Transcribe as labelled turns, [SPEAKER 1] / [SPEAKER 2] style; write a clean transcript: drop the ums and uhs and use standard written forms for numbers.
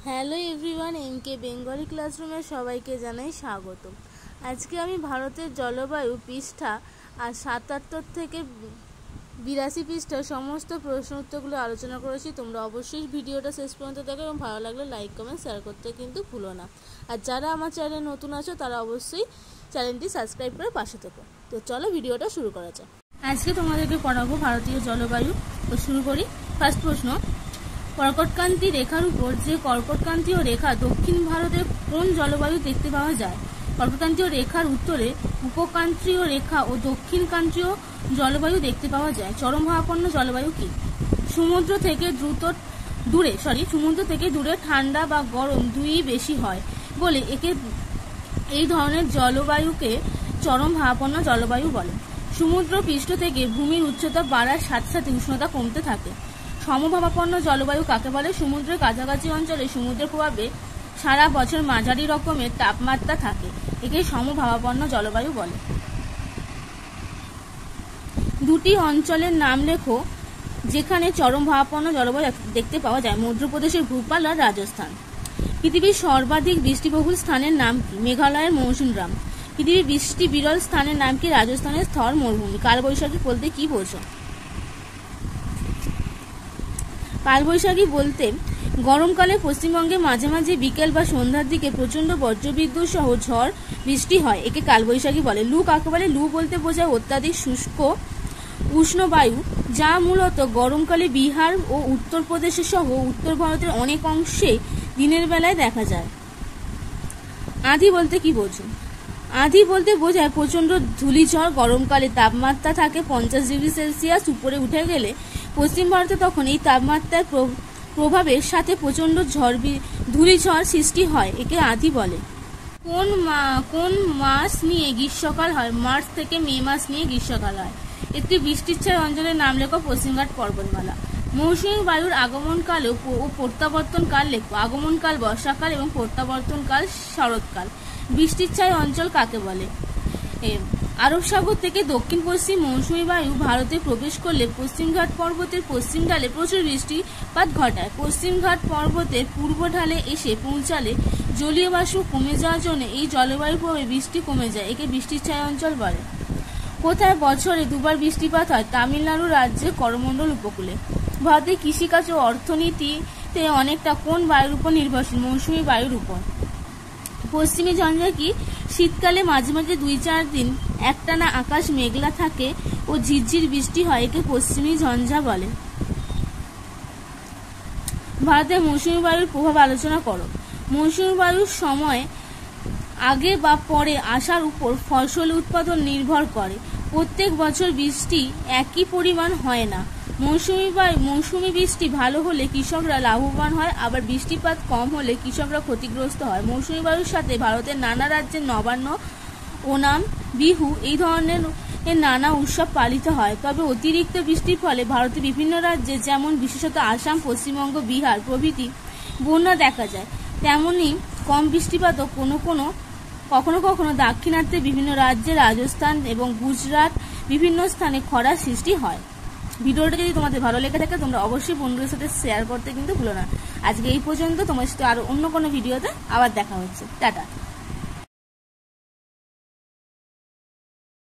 [SPEAKER 1] Hello everyone, এমকে Bengali ক্লাসরুমে সবাইকে জানাই স্বাগত। আজকে আমি ভারতের জলবায়ু পৃষ্ঠা আর ৭৭ থেকে ৮২ পৃষ্ঠার সমস্ত প্রশ্ন উত্তরগুলো আলোচনা করেছি। তোমরা অবশ্যই ভিডিওটা শেষ পর্যন্ত দেখো এবং ভালো লাগলে লাইক কমেন্ট শেয়ার করতে কিন্তু ভুলো না। আর যারা আমার চ্যানেলে নতুন আছো তারা অবশ্যই চ্যানেলটি সাবস্ক্রাইব করে পাশে থেকো। তো চলো ভিডিওটা শুরু করা যাক। আজকে তোমাদেরকে পড়াবো ভারতীয় জলবায়ু। তো শুরু করি। ফার্স্ট প্রশ্ন, কর্কটক্রান্তি রেখার উপর যে কর্কটক্রান্তীয় রেখা দক্ষিণ ভারতের কোন জলবায়ু দেখতে পাওয়া যায়? কর্কটক্রান্তীয় রেখার উত্তরে উপক্রান্তীয় রেখা ও দক্ষিণক্রান্তীয় জলবায়ু দেখতে পাওয়া যায়। চরমভাবাপন্ন জলবায়ু কি? সমুদ্র থেকে দূরে ঠান্ডা বা গরম দুইই বেশি হয় বলে এই ধরনের জলবায়ুকে চরমভাবাপন্ন জলবায়ু বলে। সমুদ্র পৃষ্ঠ থেকে ভূমির উচ্চতা বাড়ার সাথে সাথে উষ্ণতা কমতে থাকে। সমভাবাপন্ন জলবায়ু কাকে বলে? সমুদ্রের কাছাকাছি অঞ্চলে সমুদ্রের প্রভাবে সারা বছর মাঝারি রকমের তাপমাত্রা থাকে, একে সমভাবাপন্ন জলবায়ু বলে। দুটি অঞ্চলের নাম লেখো যেখানে চরমভাবাপন্ন জলবায়ু দেখতে পাওয়া যায়। মধ্যপ্রদেশের ভূপাল আর রাজস্থান। পৃথিবীর সর্বাধিক বৃষ্টিবহুল স্থানের নাম কি? মেঘালয়ের মৌসুমরাম। পৃথিবীর বৃষ্টি বিরল স্থানের নাম কি? রাজস্থানের স্থর মরুভূমি। কালবৈশাখী বলতে কি বোঝো? কালবৈশাখী বলতে গরমকালে পশ্চিমবঙ্গে মাঝে মাঝে বিকেল বা সন্ধ্যার দিকে প্রচণ্ড বজ্রবিদ্যুৎ সহ ঝড় বৃষ্টি হয়, একে কালবৈশাখী বলে। লু কাকে বলে? লু বলতে বোঝায় অত্যাধিক শুষ্ক উষ্ণ বায়ু, যা মূলত গরমকালে বিহার ও উত্তরপ্রদেশ সহ উত্তর ভারতের অনেক অংশে দিনের বেলায় দেখা যায়। আঁধি বলতে কি বোঝো? আঁধি বলতে বোঝায় প্রচণ্ড ধূলিঝড়। গরমকালে তাপমাত্রা থাকে 50 ডিগ্রি সেলসিয়াস উপরে উঠে গেলে পশ্চিম ভারতে তখন এই তাপমাত্রার প্রভাবের সাথে প্রচণ্ড ধূলিঝড় সৃষ্টি হয়, একে আঁধি বলে। কোন মাস নিয়ে গ্রীষ্মকাল হয়? মার্চ থেকে মে মাস নিয়ে গ্রীষ্মকাল হয়। একটি বৃষ্টিচ্ছায় অঞ্চলের নাম লেখো। পশ্চিমঘাট পর্বতমালা। মৌসুমী বায়ুর আগমনকাল ও প্রত্যাবর্তনকাল লেখো। আগমনকাল বর্ষাকাল এবং প্রত্যাবর্তনকাল শরৎকাল। বৃষ্টিচ্ছায় অঞ্চল কাকে বলে? আরব সাগর থেকে দক্ষিণ পশ্চিম মৌসুমী বায়ু ভারতে প্রবেশ করলে পশ্চিমঘাট পর্বতের পশ্চিম ঢালে প্রচুর বৃষ্টিপাত ঘটায়। পশ্চিমঘাট পর্বতের পূর্ব ঢালে এসে পৌঁছালে জলীয় বাষ্প কমে যাওয়ার জন্য এই জলবায়ুর প্রভাবে বৃষ্টি কমে যায়, একে বৃষ্টিচ্ছায় অঞ্চল বলে। কোথায় বছরে দুবার বৃষ্টিপাত হয়? তামিলনাড়ু রাজ্যের করমণ্ডল উপকূলে। ভারতের কৃষিকাজ ও অর্থনীতিতে অনেকটা কোন বায়ুর উপর নির্ভরশীল? মৌসুমী বায়ুর উপর। পশ্চিমী ঝঞ্ঝা কি? শীতকালে মাঝে মাঝে 2-4 দিন একটানা আকাশ মেঘলা থাকে ও ঝিরঝির বৃষ্টি হয়, একে পশ্চিমী ঝঞ্ঝা বলে। ভারতের মৌসুমী বায়ুর প্রভাব আলোচনা করো। মৌসুমী বায়ুর সময় আগে বা পরে আসার উপর ফসল উৎপাদন নির্ভর করে। প্রত্যেক বছর বৃষ্টি একই পরিমাণ হয় না। মৌসুমী বৃষ্টি ভালো হলে কৃষকরা লাভবান হয়, আবার বৃষ্টিপাত কম হলে কৃষকরা ক্ষতিগ্রস্ত হয়। মৌসুমী বায়ুর সাথে ভারতের নানা রাজ্যের নবান্ন, ওনাম, বিহু এই ধরনের নানা উৎসব পালিত হয়। তবে অতিরিক্ত বৃষ্টির ফলে ভারতের বিভিন্ন রাজ্যে যেমন বিশেষত আসাম, পশ্চিমবঙ্গ, বিহার প্রভৃতি বন্যা দেখা যায়, তেমনি কম বৃষ্টিপাতও কখনো কখনো দাক্ষিণাত্যের বিভিন্ন রাজ্যে, রাজস্থান এবং গুজরাট বিভিন্ন স্থানে খরার সৃষ্টি হয়। ভিডিওটা যদি তোমাদের ভালো লেগে থাকে তোমরা অবশ্যই বন্ধুদের সাথে শেয়ার করতে কিন্তু ভুলো না। আজকে এই পর্যন্ত, তোমার সাথে আরো অন্য কোনো ভিডিওতে আবার দেখা হচ্ছে। টাটা।